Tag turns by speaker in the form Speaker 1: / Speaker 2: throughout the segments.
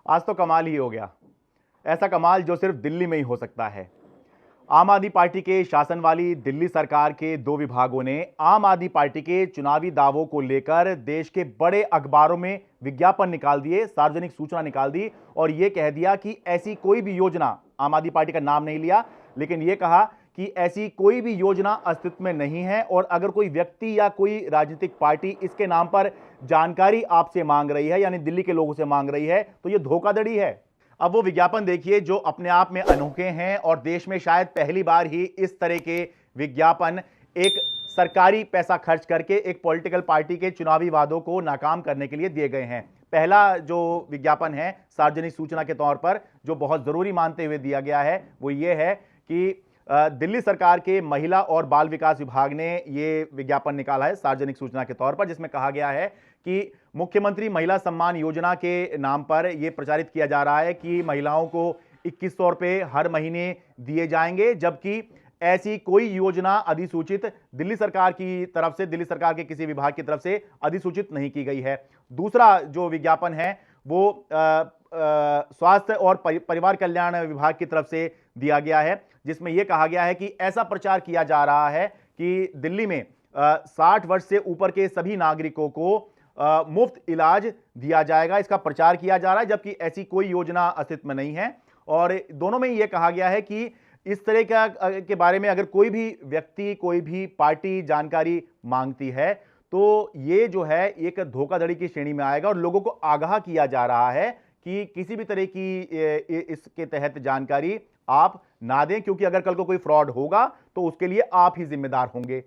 Speaker 1: आज तो कमाल ही हो गया। ऐसा कमाल जो सिर्फ दिल्ली में ही हो सकता है। आम आदमी पार्टी के शासन वाली दिल्ली सरकार के दो विभागों ने आम आदमी पार्टी के चुनावी दावों को लेकर देश के बड़े अखबारों में विज्ञापन निकाल दिए, सार्वजनिक सूचना निकाल दी और यह कह दिया कि ऐसी कोई भी योजना, आम आदमी पार्टी का नाम नहीं लिया, लेकिन यह कहा कि ऐसी कोई भी योजना अस्तित्व में नहीं है और अगर कोई व्यक्ति या कोई राजनीतिक पार्टी इसके नाम पर जानकारी आपसे मांग रही है, यानी दिल्ली के लोगों से मांग रही है, तो यह धोखाधड़ी है। अब वो विज्ञापन देखिए जो अपने आप में अनोखे हैं और देश में शायद पहली बार ही इस तरह के विज्ञापन एक सरकारी पैसा खर्च करके एक पॉलिटिकल पार्टी के चुनावी वादों को नाकाम करने के लिए दिए गए हैं। पहला जो विज्ञापन है सार्वजनिक सूचना के तौर पर जो बहुत जरूरी मानते हुए दिया गया है वो ये है कि दिल्ली सरकार के महिला और बाल विकास विभाग ने ये विज्ञापन निकाला है सार्वजनिक सूचना के तौर पर, जिसमें कहा गया है कि मुख्यमंत्री महिला सम्मान योजना के नाम पर यह प्रचारित किया जा रहा है कि महिलाओं को 2100 रुपए हर महीने दिए जाएंगे, जबकि ऐसी कोई योजना अधिसूचित दिल्ली सरकार की तरफ से, दिल्ली सरकार के किसी विभाग की तरफ से अधिसूचित नहीं की गई है। दूसरा जो विज्ञापन है वो स्वास्थ्य और परिवार कल्याण विभाग की तरफ से दिया गया है, जिसमें यह कहा गया है कि ऐसा प्रचार किया जा रहा है कि दिल्ली में 60 वर्ष से ऊपर के सभी नागरिकों को मुफ्त इलाज दिया जाएगा, इसका प्रचार किया जा रहा है, जबकि ऐसी कोई योजना अस्तित्व में नहीं है। और दोनों में यह कहा गया है कि इस तरह के बारे में अगर कोई भी व्यक्ति, कोई भी पार्टी जानकारी मांगती है तो ये जो है एक धोखाधड़ी की श्रेणी में आएगा और लोगों को आगाह किया जा रहा है कि किसी भी तरह की इसके तहत जानकारी आप ना दें, क्योंकि अगर कल को कोई फ्रॉड होगा तो उसके लिए आप ही जिम्मेदार होंगे।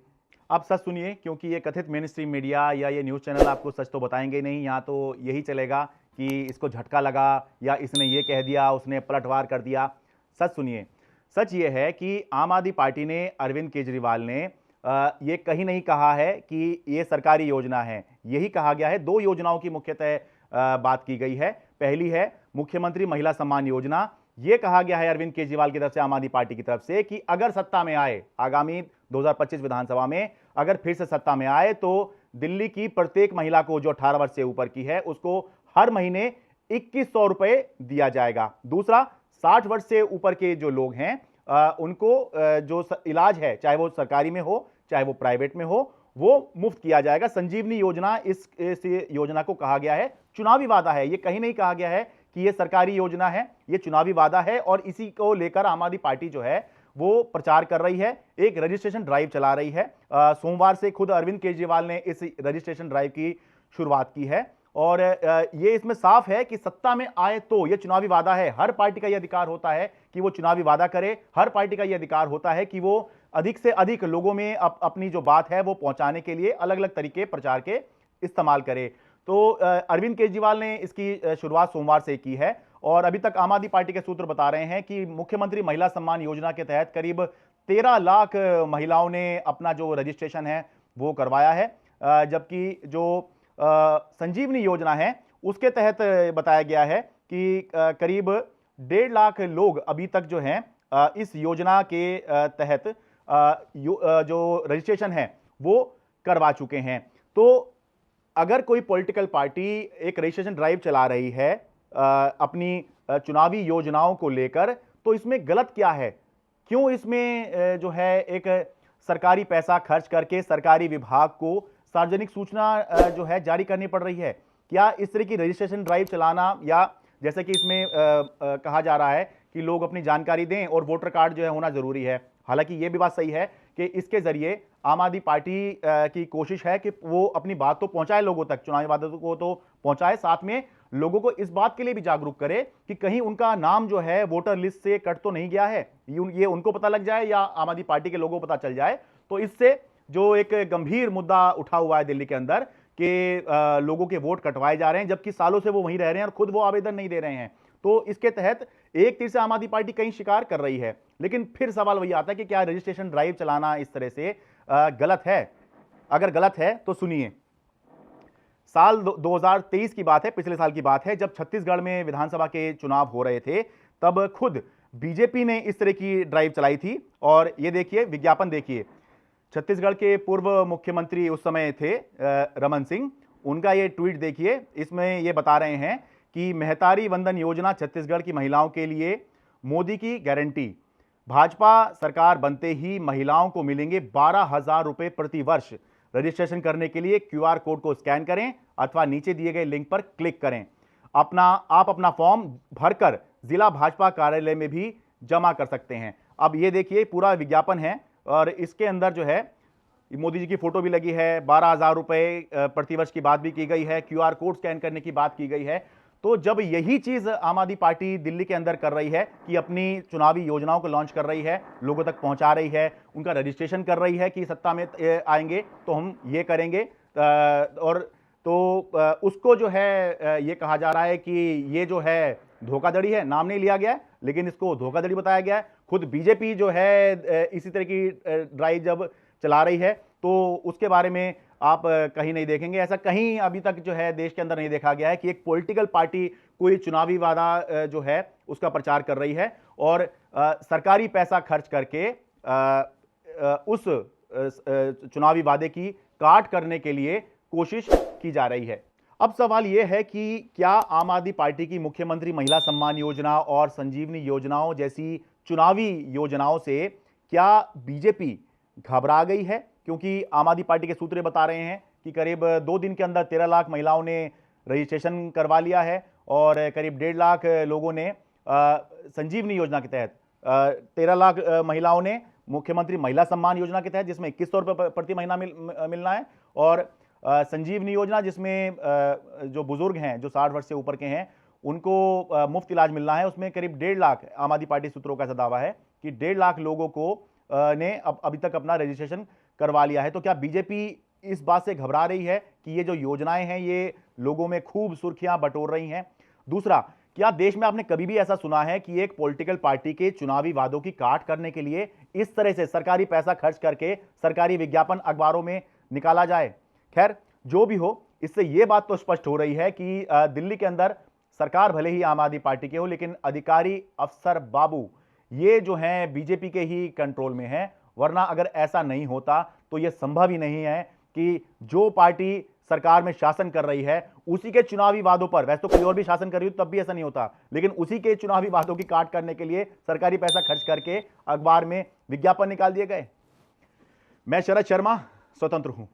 Speaker 1: अब सच सुनिए, क्योंकि ये कथित मेन स्ट्रीम मीडिया या ये न्यूज़ चैनल आपको सच तो बताएंगे नहीं। यहाँ तो यही चलेगा कि इसको झटका लगा या इसने ये कह दिया, उसने पलटवार कर दिया। सच सुनिए, सच ये है कि आम आदमी पार्टी ने, अरविंद केजरीवाल ने ये कहीं नहीं कहा है कि ये सरकारी योजना है। यही कहा गया है, दो योजनाओं की मुख्यतः बात की गई है। पहली है मुख्यमंत्री महिला सम्मान योजना। यह कहा गया है अरविंद केजरीवाल की तरफ से, आम आदमी पार्टी की तरफ से, कि अगर सत्ता में आए, आगामी 2025 विधानसभा में अगर फिर से सत्ता में आए तो दिल्ली की प्रत्येक महिला को जो 18 वर्ष से ऊपर की है उसको हर महीने 2100 रुपए दिया जाएगा। दूसरा, 60 वर्ष से ऊपर के जो लोग हैं उनको जो इलाज है, चाहे वो सरकारी में हो चाहे वो प्राइवेट में हो, वो मुफ्त किया जाएगा। संजीवनी योजना, इस योजना को कहा गया है चुनावी वादा है। ये कहीं नहीं कहा गया है कि ये सरकारी योजना है, ये चुनावी वादा है और इसी को लेकर आम आदमी पार्टी जो है वो प्रचार कर रही है, एक रजिस्ट्रेशन ड्राइव चला रही है। सोमवार से खुद अरविंद केजरीवाल ने इस रजिस्ट्रेशन ड्राइव की शुरुआत की है और ये इसमें साफ है कि सत्ता में आए तो ये चुनावी वादा है। हर पार्टी का यह अधिकार होता है कि वो चुनावी वादा करे, हर पार्टी का यह अधिकार होता है कि वो अधिक से अधिक लोगों में अपनी जो बात है वो पहुंचाने के लिए अलग अलग तरीके प्रचार के इस्तेमाल करे। तो अरविंद केजरीवाल ने इसकी शुरुआत सोमवार से की है और अभी तक आम आदमी पार्टी के सूत्र बता रहे हैं कि मुख्यमंत्री महिला सम्मान योजना के तहत करीब 13 लाख महिलाओं ने अपना जो रजिस्ट्रेशन है वो करवाया है, जबकि जो संजीवनी योजना है उसके तहत बताया गया है कि करीब 1.5 लाख लोग अभी तक जो हैं इस योजना के तहत जो रजिस्ट्रेशन है वो करवा चुके हैं। तो अगर कोई पॉलिटिकल पार्टी एक रजिस्ट्रेशन ड्राइव चला रही है अपनी चुनावी योजनाओं को लेकर, तो इसमें गलत क्या है? क्यों इसमें जो है एक सरकारी पैसा खर्च करके सरकारी विभाग को सार्वजनिक सूचना जो है जारी करनी पड़ रही है? क्या इस तरह की रजिस्ट्रेशन ड्राइव चलाना, या जैसे कि इसमें कहा जा रहा है कि लोग अपनी जानकारी दें और वोटर कार्ड जो है होना जरूरी है। हालांकि यह भी बात सही है कि इसके जरिए आम आदमी पार्टी की कोशिश है कि वो अपनी बात तो पहुंचाए लोगों तक, चुनावी वादों को तो पहुंचाए, साथ में लोगों को इस बात के लिए भी जागरूक करे कि कहीं उनका नाम जो है वोटर लिस्ट से कट तो नहीं गया है। ये उनको पता लग जाए या आम आदमी पार्टी के लोगों को पता चल जाए तो इससे जो एक गंभीर मुद्दा उठा हुआ है दिल्ली के अंदर कि लोगों के वोट कटवाए जा रहे हैं जबकि सालों से वो वहीं रह रहे हैं और खुद वो आवेदन नहीं दे रहे हैं, तो इसके तहत एक तीर से आम आदमी पार्टी कहीं शिकार कर रही है। लेकिन फिर सवाल वही आता है कि क्या रजिस्ट्रेशन ड्राइव चलाना इस तरह से गलत है? अगर गलत है तो सुनिए, साल 2023 की बात है, पिछले साल की बात है, जब छत्तीसगढ़ में विधानसभा के चुनाव हो रहे थे तब खुद बीजेपी ने इस तरह की ड्राइव चलाई थी। और ये देखिए, विज्ञापन देखिए, छत्तीसगढ़ के पूर्व मुख्यमंत्री उस समय थे रमन सिंह, उनका ये ट्वीट देखिए। इसमें ये बता रहे हैं कि मेहतारी वंदन योजना छत्तीसगढ़ की महिलाओं के लिए मोदी की गारंटी। भाजपा सरकार बनते ही महिलाओं को मिलेंगे 12,000 रुपए प्रति वर्ष। रजिस्ट्रेशन करने के लिए क्यूआर कोड को स्कैन करें अथवा नीचे दिए गए लिंक पर क्लिक करें। आप अपना फॉर्म भरकर जिला भाजपा कार्यालय में भी जमा कर सकते हैं। अब ये देखिए पूरा विज्ञापन है और इसके अंदर जो है मोदी जी की फोटो भी लगी है, 12,000 रुपए प्रतिवर्ष की बात भी की गई है, क्यूआर कोड स्कैन करने की बात की गई है। तो जब यही चीज आम आदमी पार्टी दिल्ली के अंदर कर रही है कि अपनी चुनावी योजनाओं को लॉन्च कर रही है, लोगों तक पहुंचा रही है, उनका रजिस्ट्रेशन कर रही है कि सत्ता में आएंगे तो हम ये करेंगे, और तो उसको जो है ये कहा जा रहा है कि ये जो है धोखाधड़ी है। नाम नहीं लिया गया है लेकिन इसको धोखाधड़ी बताया गया है। खुद बीजेपी जो है इसी तरह की ड्राइव जब चला रही है तो उसके बारे में आप कहीं नहीं देखेंगे। ऐसा कहीं अभी तक जो है देश के अंदर नहीं देखा गया है कि एक पॉलिटिकल पार्टी कोई चुनावी वादा जो है उसका प्रचार कर रही है और सरकारी पैसा खर्च करके उस चुनावी वादे की काट करने के लिए कोशिश की जा रही है। अब सवाल यह है कि क्या आम आदमी पार्टी की मुख्यमंत्री महिला सम्मान योजना और संजीवनी योजनाओं जैसी चुनावी योजनाओं से क्या बीजेपी घबरा गई है? क्योंकि आम आदमी पार्टी के सूत्र बता रहे हैं कि करीब 2 दिन के अंदर 13 लाख महिलाओं ने रजिस्ट्रेशन करवा लिया है और करीब 1.5 लाख लोगों ने संजीवनी योजना के तहत 13 लाख महिलाओं ने मुख्यमंत्री महिला सम्मान योजना के तहत जिसमें 2100 रुपये प्रति महीना मिलना है, और संजीवनी योजना जिसमें जो बुजुर्ग हैं जो 60 वर्ष से ऊपर के हैं उनको मुफ्त इलाज मिलना है, उसमें करीब 1.5 लाख आम आदमी पार्टी सूत्रों का ऐसा दावा है कि 1.5 लाख लोगों को ने अभी तक अपना रजिस्ट्रेशन करवा लिया है। तो क्या बीजेपी इस बात से घबरा रही है कि ये जो योजनाएं हैं ये लोगों में खूब सुर्खियां बटोर रही हैं? दूसरा, क्या देश में आपने कभी भी ऐसा सुना है कि एक पॉलिटिकल पार्टी के चुनावी वादों की काट करने के लिए इस तरह से सरकारी पैसा खर्च करके सरकारी विज्ञापन अखबारों में निकाला जाए? खैर, जो भी हो, इससे यह बात तो स्पष्ट हो रही है कि दिल्ली के अंदर सरकार भले ही आम आदमी पार्टी के हो लेकिन अधिकारी अफसर बाबू ये जो हैं बीजेपी के ही कंट्रोल में हैं। वरना अगर ऐसा नहीं होता तो यह संभव ही नहीं है कि जो पार्टी सरकार में शासन कर रही है उसी के चुनावी वादों पर, वैसे तो कोई और भी शासन कर रही हो तब भी ऐसा नहीं होता, लेकिन उसी के चुनावी वादों की काट करने के लिए सरकारी पैसा खर्च करके अखबार में विज्ञापन निकाल दिए गए। मैं शरद शर्मा, स्वतंत्र हूं।